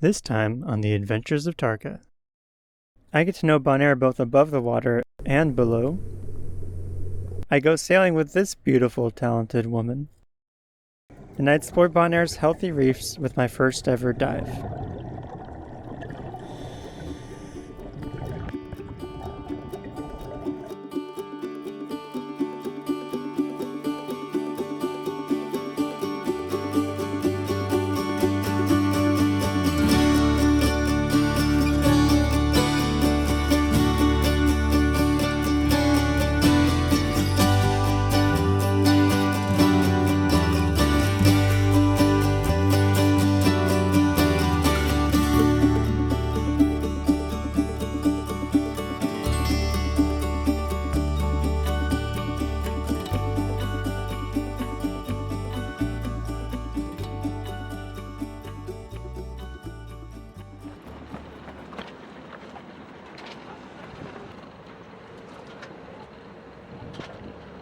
This time on the Adventures of Tarka. I get to know Bonaire both above the water and below. I go sailing with this beautiful, talented woman. And I explore Bonaire's healthy reefs with my first ever dive.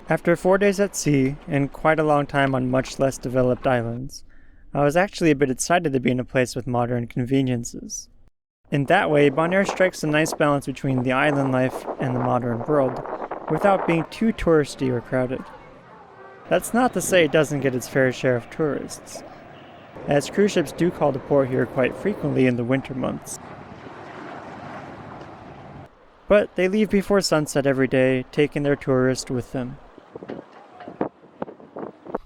After 4 days at sea, and quite a long time on much less developed islands, I was actually a bit excited to be in a place with modern conveniences. In that way, Bonaire strikes a nice balance between the island life and the modern world, without being too touristy or crowded. That's not to say it doesn't get its fair share of tourists, as cruise ships do call to port here quite frequently in the winter months. But they leave before sunset every day, taking their tourists with them.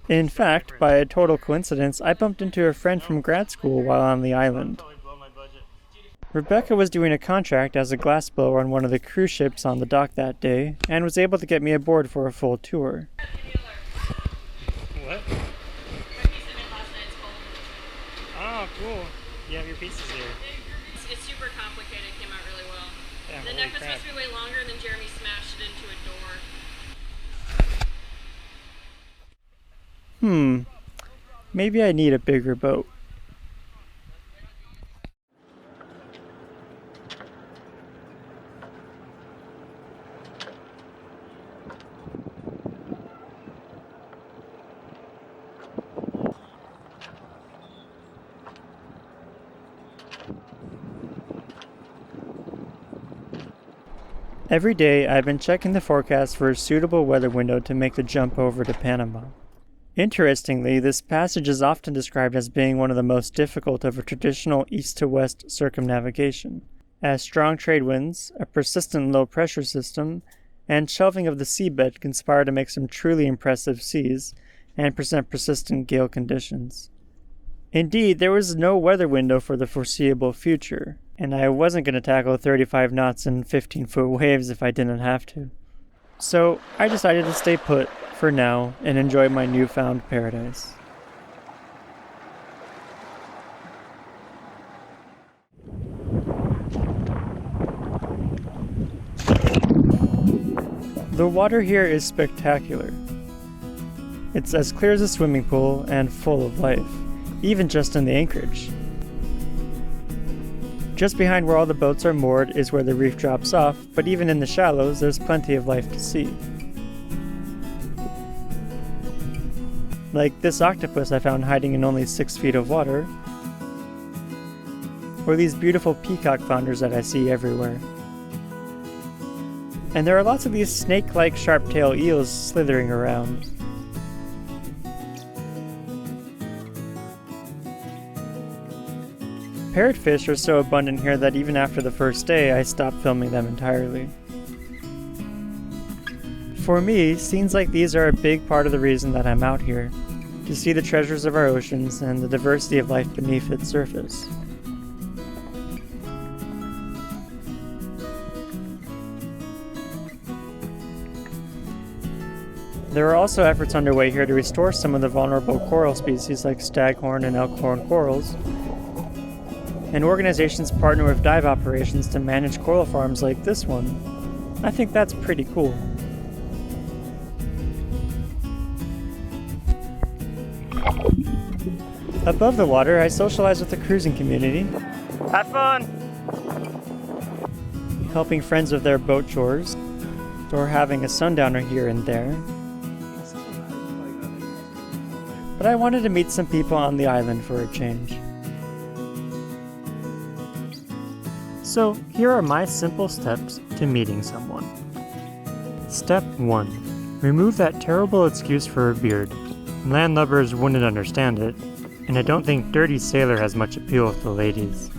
In fact, by a total coincidence, I bumped into a friend from grad school while on the island. Rebecca was doing a contract as a glassblower on one of the cruise ships on the dock that day, and was able to get me aboard for a full tour. What? Oh, cool. You have your pieces here. It's super complicated. It came out really well. Yeah, the neck was supposed to be way longer, and then Jeremy smashed it into a door. Maybe I need a bigger boat. Every day, I've been checking the forecast for a suitable weather window to make the jump over to Panama. Interestingly, this passage is often described as being one of the most difficult of a traditional east-to-west circumnavigation, as strong trade winds, a persistent low-pressure system, and shelving of the seabed conspire to make some truly impressive seas and present persistent gale conditions. Indeed, there was no weather window for the foreseeable future, and I wasn't going to tackle 35 knots and 15-foot waves if I didn't have to. So I decided to stay put for now and enjoy my newfound paradise. The water here is spectacular. It's as clear as a swimming pool and full of life, even just in the anchorage. Just behind where all the boats are moored is where the reef drops off, but even in the shallows, there's plenty of life to see. Like this octopus I found hiding in only 6 feet of water, or these beautiful peacock flounders that I see everywhere. And there are lots of these snake-like sharp-tailed eels slithering around. Parrotfish are so abundant here that even after the first day, I stopped filming them entirely. For me, scenes like these are a big part of the reason that I'm out here, to see the treasures of our oceans and the diversity of life beneath its surface. There are also efforts underway here to restore some of the vulnerable coral species like staghorn and elkhorn corals, and organizations partner with dive operations to manage coral farms like this one. I think that's pretty cool. Above the water, I socialize with the cruising community. Have fun! Helping friends with their boat chores, or having a sundowner here and there. But I wanted to meet some people on the island for a change. So here are my simple steps to meeting someone. Step 1. Remove that terrible excuse for a beard. Landlubbers wouldn't understand it, and I don't think Dirty Sailor has much appeal with the ladies.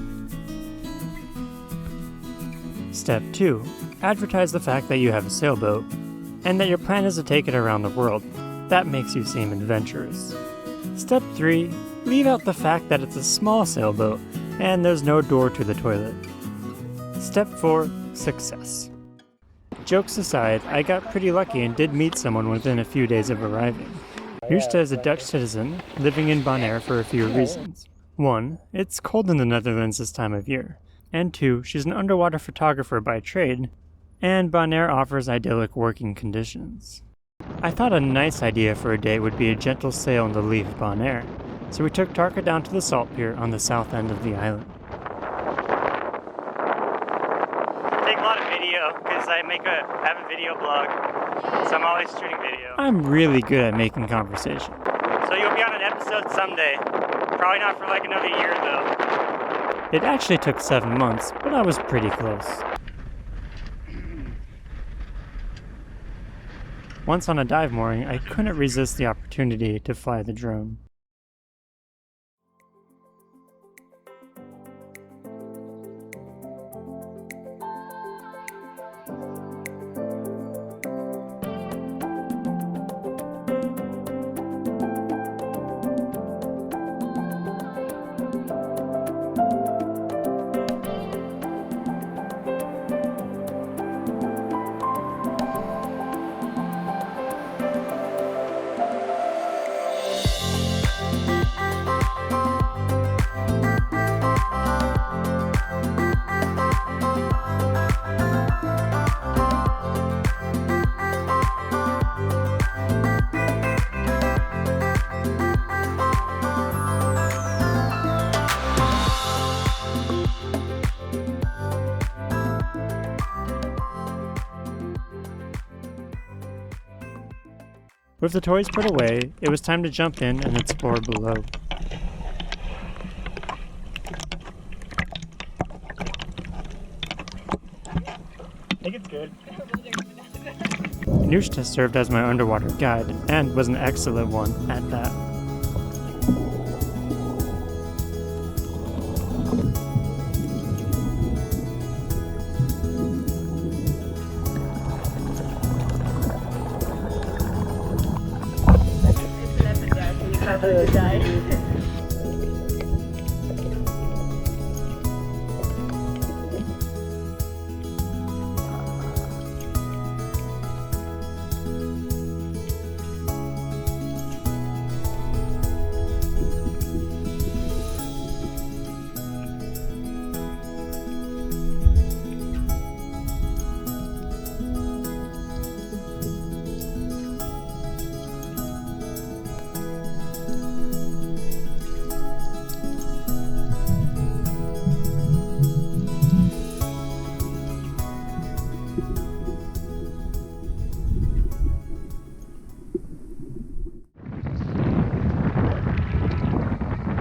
Step 2. Advertise the fact that you have a sailboat, and that your plan is to take it around the world. That makes you seem adventurous. Step 3. Leave out the fact that it's a small sailboat, and there's no door to the toilet. Step 4. Success. Jokes aside, I got pretty lucky and did meet someone within a few days of arriving. Nushta is a Dutch citizen, living in Bonaire for a few reasons. 1. It's cold in the Netherlands this time of year. And 2. She's an underwater photographer by trade, and Bonaire offers idyllic working conditions. I thought a nice idea for a day would be a gentle sail into leave Bonaire, so we took Tarka down to the salt pier on the south end of the island. Take a lot of video, because I have a video blog, so I'm always shooting video. I'm really good at making conversation. So you'll be on an episode someday. Probably not for like another year though. It actually took 7 months, but I was pretty close. Once on a dive mooring, I couldn't resist the opportunity to fly the drone. With the toys put away, it was time to jump in and explore below. I think it's good. Nushta served as my underwater guide, and was an excellent one at that.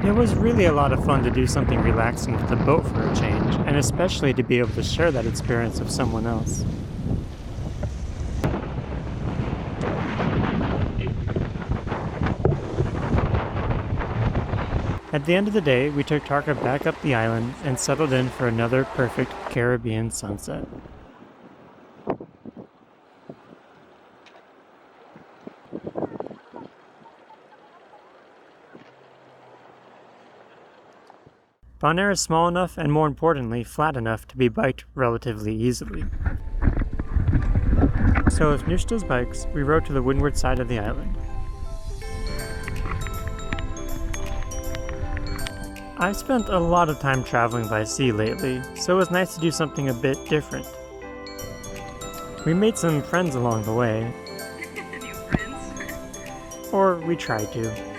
It was really a lot of fun to do something relaxing with the boat for a change, and especially to be able to share that experience with someone else. At the end of the day, we took Tarka back up the island and settled in for another perfect Caribbean sunset. Bonaire is small enough and, more importantly, flat enough to be biked relatively easily. So with Nushta's bikes, we rode to the windward side of the island. I've spent a lot of time traveling by sea lately, so it was nice to do something a bit different. We made some friends along the way. New friends. Or we tried to.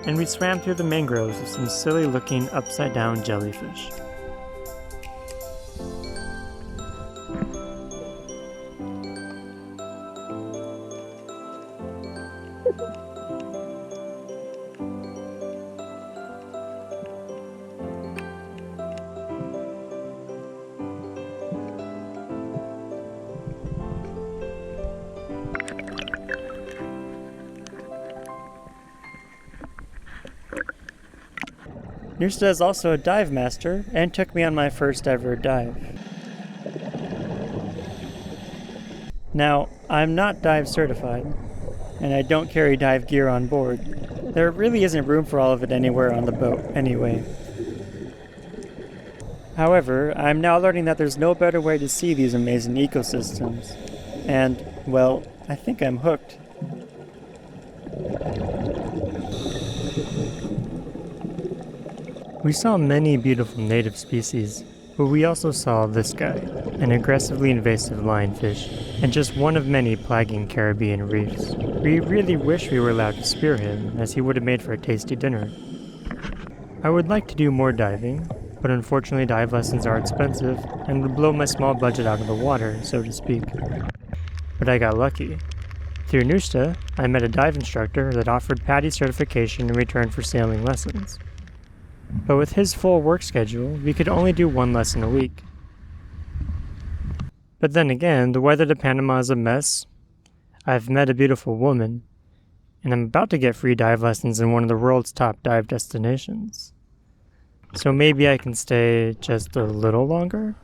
And we swam through the mangroves with some silly looking upside down jellyfish. Nusta is also a dive master and took me on my first ever dive. Now, I'm not dive certified, and I don't carry dive gear on board. There really isn't room for all of it anywhere on the boat, anyway. However, I'm now learning that there's no better way to see these amazing ecosystems. And, well, I think I'm hooked. We saw many beautiful native species, but we also saw this guy, an aggressively invasive lionfish, and just one of many plaguing Caribbean reefs. We really wish we were allowed to spear him, as he would have made for a tasty dinner. I would like to do more diving, but unfortunately dive lessons are expensive, and would blow my small budget out of the water, so to speak. But I got lucky. Through Nusta, I met a dive instructor that offered PADI certification in return for sailing lessons. But with his full work schedule, we could only do one lesson a week. But then again, the weather to Panama is a mess. I've met a beautiful woman, and I'm about to get free dive lessons in one of the world's top dive destinations. So maybe I can stay just a little longer?